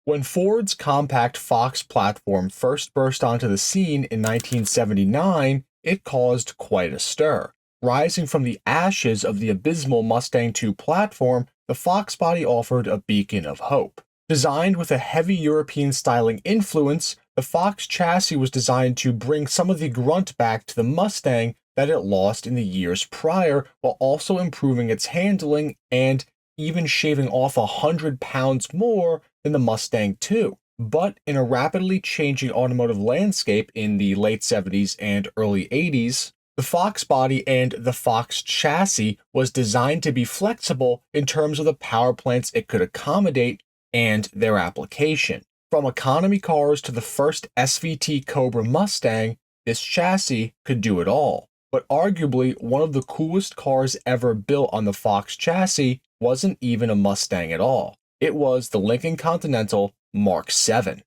When Ford's compact Fox platform first burst onto the scene in 1979, it caused quite a stir. Rising from the ashes of the abysmal Mustang II platform, the Fox body offered a beacon of hope. Designed with a heavy European styling influence, the Fox chassis was designed to bring some of the grunt back to the Mustang that it lost in the years prior, while also improving its handling and even shaving off 100 pounds more than the Mustang II. But in a rapidly changing automotive landscape in the late 70s and early 80s, the Fox body and the Fox chassis was designed to be flexible in terms of the power plants it could accommodate and their application. From economy cars to the first SVT Cobra Mustang, this chassis could do it all. But arguably, one of the coolest cars ever built on the Fox chassis wasn't even a Mustang at all. It was the Lincoln Continental Mark VII.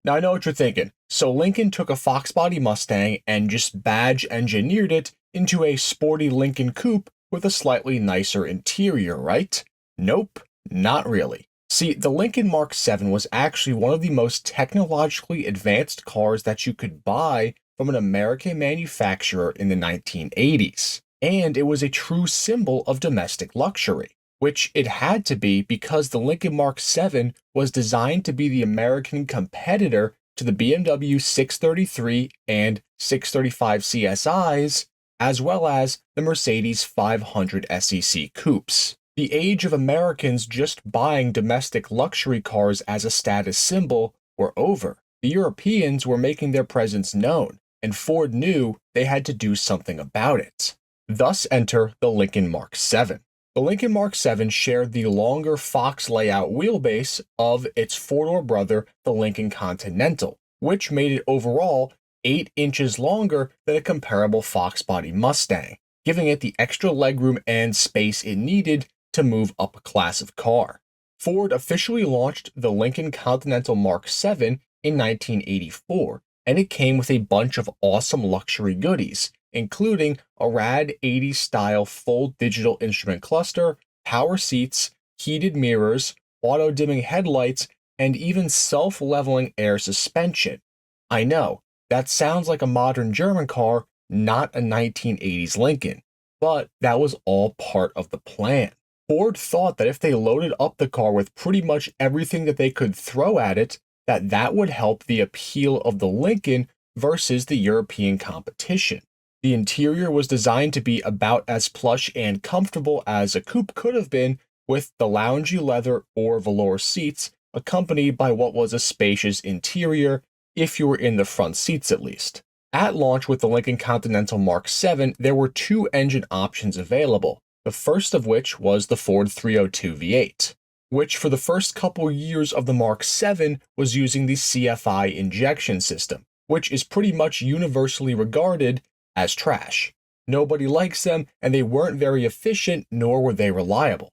Now I know what you're thinking. So Lincoln took a Fox body Mustang and just badge engineered it into a sporty Lincoln coupe with a slightly nicer interior, right? Nope, not really. See, the Lincoln Mark VII was actually one of the most technologically advanced cars that you could buy from an American manufacturer in the 1980s. And it was a true symbol of domestic luxury, which it had to be because the Lincoln Mark VII was designed to be the American competitor to the BMW 633 and 635 CSIs, as well as the Mercedes 500 SEC coupes. The age of Americans just buying domestic luxury cars as a status symbol were over. The Europeans were making their presence known, and Ford knew they had to do something about it. Thus enter the Lincoln Mark VII. The Lincoln Mark VII shared the longer Fox layout wheelbase of its four-door brother, the Lincoln Continental, which made it overall 8 inches longer than a comparable Fox body Mustang, giving it the extra legroom and space it needed to move up a class of car. Ford officially launched the Lincoln Continental Mark VII in 1984, and it came with a bunch of awesome luxury goodies, including a rad 80s style full digital instrument cluster, power seats, heated mirrors, auto-dimming headlights, and even self-leveling air suspension. I know, that sounds like a modern German car, not a 1980s Lincoln, but that was all part of the plan. Ford thought that if they loaded up the car with pretty much everything that they could throw at it, that would help the appeal of the Lincoln versus the European competition. The interior was designed to be about as plush and comfortable as a coupe could have been, with the loungy leather or velour seats accompanied by what was a spacious interior, if you were in the front seats at least. At launch with the Lincoln Continental Mark VII, there were 2 engine options available, the first of which was the Ford 302 V8, which for the first couple years of the Mark VII was using the CFI injection system, which is pretty much universally regarded as trash. Nobody likes them, and they weren't very efficient, nor were they reliable.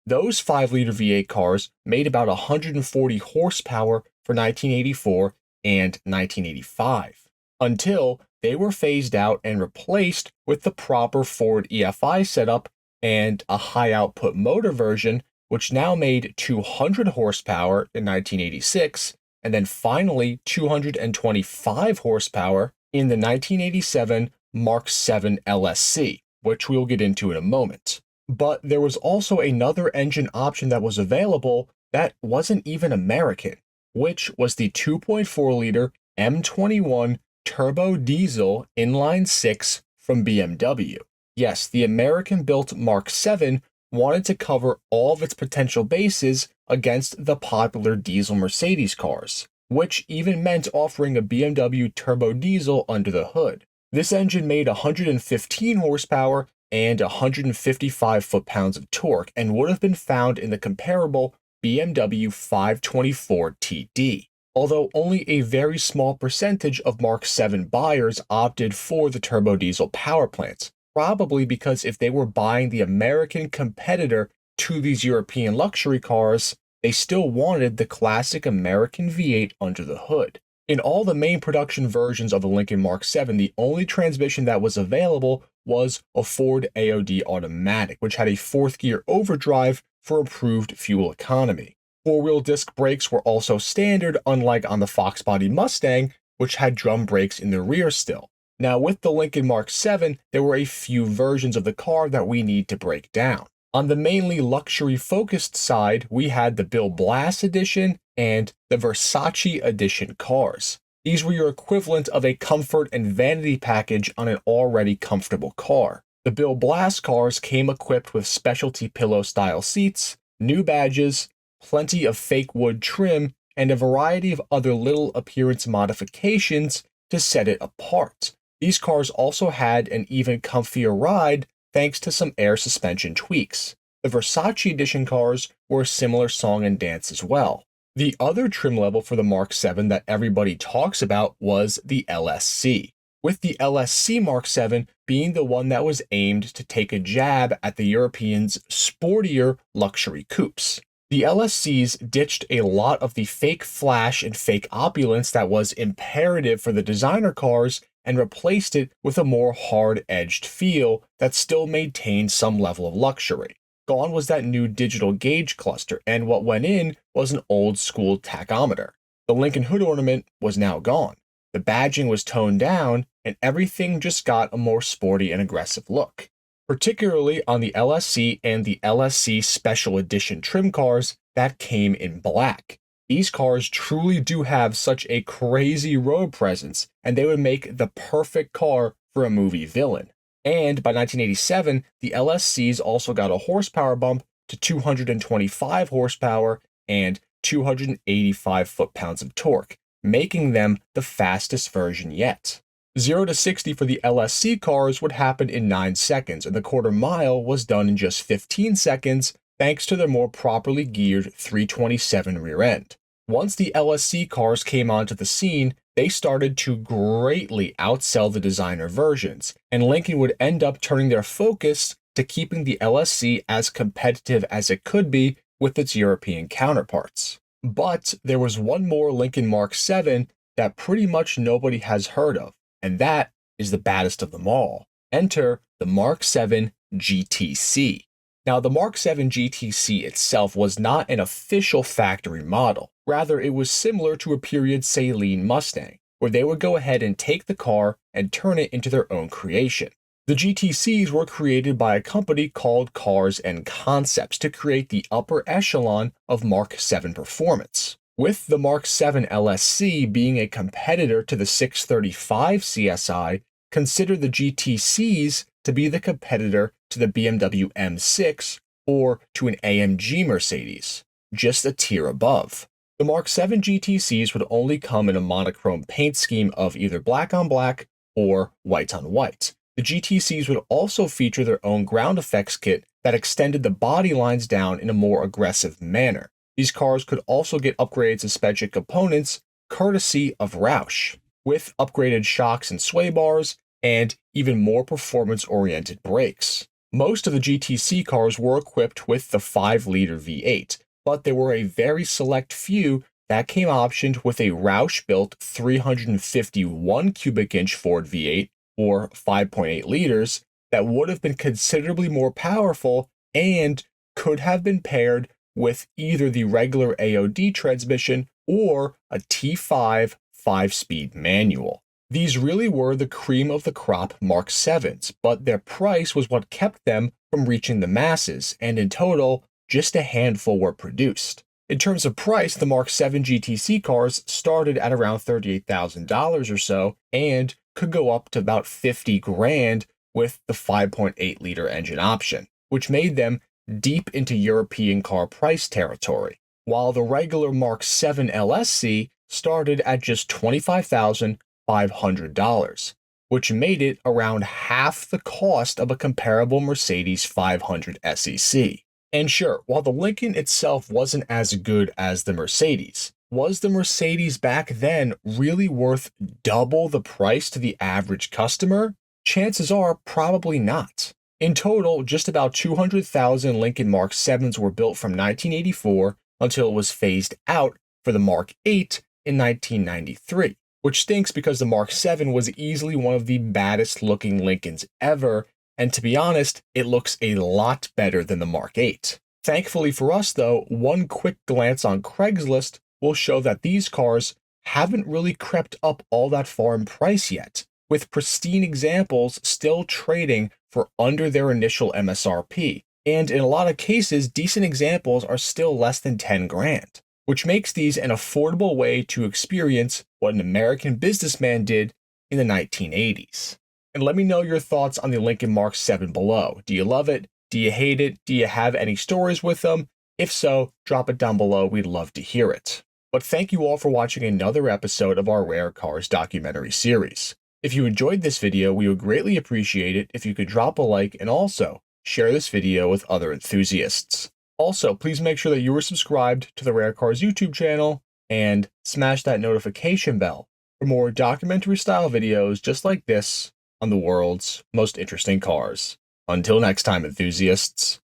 Those 5-liter V8 cars made about 140 horsepower for 1984 and 1985, until they were phased out and replaced with the proper Ford EFI setup and a high-output motor version, which now made 200 horsepower in 1986, and then finally 225 horsepower in the 1987 Mark VII LSC, which we'll get into in a moment. But there was also another engine option that was available that wasn't even American, which was the 2.4-liter M21 turbo diesel inline-6 from BMW. Yes, the American-built Mark VII wanted to cover all of its potential bases against the popular diesel Mercedes cars, which even meant offering a BMW turbo diesel under the hood. This engine made 115 horsepower and 155 foot-pounds of torque and would have been found in the comparable BMW 524 TD, although only a very small percentage of Mark VII buyers opted for the turbo diesel power plants, probably because if they were buying the American competitor to these European luxury cars, they still wanted the classic American V8 under the hood. In all the main production versions of the Lincoln Mark VII, the only transmission that was available was a Ford AOD automatic, which had a fourth gear overdrive for improved fuel economy. Four-wheel disc brakes were also standard, unlike on the Fox body Mustang, which had drum brakes in the rear still. Now, with the Lincoln Mark VII, there were a few versions of the car that we need to break down. On the mainly luxury-focused side, we had the Bill Blass edition and the Versace edition cars. These were your equivalent of a comfort and vanity package on an already comfortable car. The Bill Blass cars came equipped with specialty pillow-style seats, new badges, plenty of fake wood trim, and a variety of other little appearance modifications to set it apart. These cars also had an even comfier ride thanks to some air suspension tweaks. The Versace edition cars were a similar song and dance as well. The other trim level for the Mark VII that everybody talks about was the LSC, with the LSC Mark VII being the one that was aimed to take a jab at the Europeans' sportier luxury coupes. The LSCs ditched a lot of the fake flash and fake opulence that was imperative for the designer cars and replaced it with a more hard-edged feel that still maintained some level of luxury. Gone was that new digital gauge cluster, and what went in was an old-school tachometer. The Lincoln hood ornament was now gone. The badging was toned down, and everything just got a more sporty and aggressive look. Particularly on the LSC and the LSC Special Edition trim cars that came in black. These cars truly do have such a crazy road presence, and they would make the perfect car for a movie villain. And by 1987, the LSCs also got a horsepower bump to 225 horsepower and 285 foot-pounds of torque, making them the fastest version yet. 0 to 60 for the LSC cars would happen in 9 seconds, and the quarter mile was done in just 15 seconds, thanks to their more properly geared 327 rear end. Once the LSC cars came onto the scene, they started to greatly outsell the designer versions, and Lincoln would end up turning their focus to keeping the LSC as competitive as it could be with its European counterparts. But there was one more Lincoln Mark VII that pretty much nobody has heard of, and that is the baddest of them all. Enter the Mark VII GTC. Now, the Mark VII GTC itself was not an official factory model. Rather, it was similar to a period Saleen Mustang, where they would go ahead and take the car and turn it into their own creation. The GTCs were created by a company called Cars and Concepts to create the upper echelon of Mark VII performance. With the Mark VII LSC being a competitor to the 635 CSI, consider the GTCs to be the competitor to the BMW M6 or to an AMG Mercedes, just a tier above. The Mark VII GTCs would only come in a monochrome paint scheme of either black on black or white on white. The GTCs would also feature their own ground effects kit that extended the body lines down in a more aggressive manner. These cars could also get upgrades of special components courtesy of Roush, with upgraded shocks and sway bars and even more performance-oriented brakes. Most of the GTC cars were equipped with the 5-liter V8, but there were a very select few that came optioned with a Roush-built 351 cubic inch Ford V8, or 5.8 liters, that would have been considerably more powerful and could have been paired with either the regular AOD transmission or a T5 5-speed manual. These really were the cream of the crop Mark VIIs, but their price was what kept them from reaching the masses, and in total, just a handful were produced. In terms of price, the Mark VII GTC cars started at around $38,000 or so, and could go up to about $50,000 with the 5.8-liter engine option, which made them deep into European car price territory, while the regular Mark VII LSC started at just $25,500, which made it around half the cost of a comparable Mercedes 500 SEC. And sure, while the Lincoln itself wasn't as good as the Mercedes, was the Mercedes back then really worth double the price to the average customer? Chances are probably not. In total, just about 200,000 Lincoln Mark VIIs were built from 1984 until it was phased out for the Mark VIII in 1993, which stinks because the Mark VII was easily one of the baddest looking Lincolns ever, and to be honest, it looks a lot better than the Mark VIII. Thankfully for us though, one quick glance on Craigslist will show that these cars haven't really crept up all that far in price yet, with pristine examples still trading for under their initial MSRP. And in a lot of cases, decent examples are still less than 10 grand, which makes these an affordable way to experience what an American businessman did in the 1980s. And let me know your thoughts on the Lincoln Mark VII below. Do you love it? Do you hate it? Do you have any stories with them? If so, drop it down below. We'd love to hear it. But thank you all for watching another episode of our Rare Cars documentary series. If you enjoyed this video, we would greatly appreciate it if you could drop a like and also share this video with other enthusiasts. Also, please make sure that you are subscribed to the Rare Cars YouTube channel and smash that notification bell for more documentary style videos just like this on the world's most interesting cars. Until next time, enthusiasts.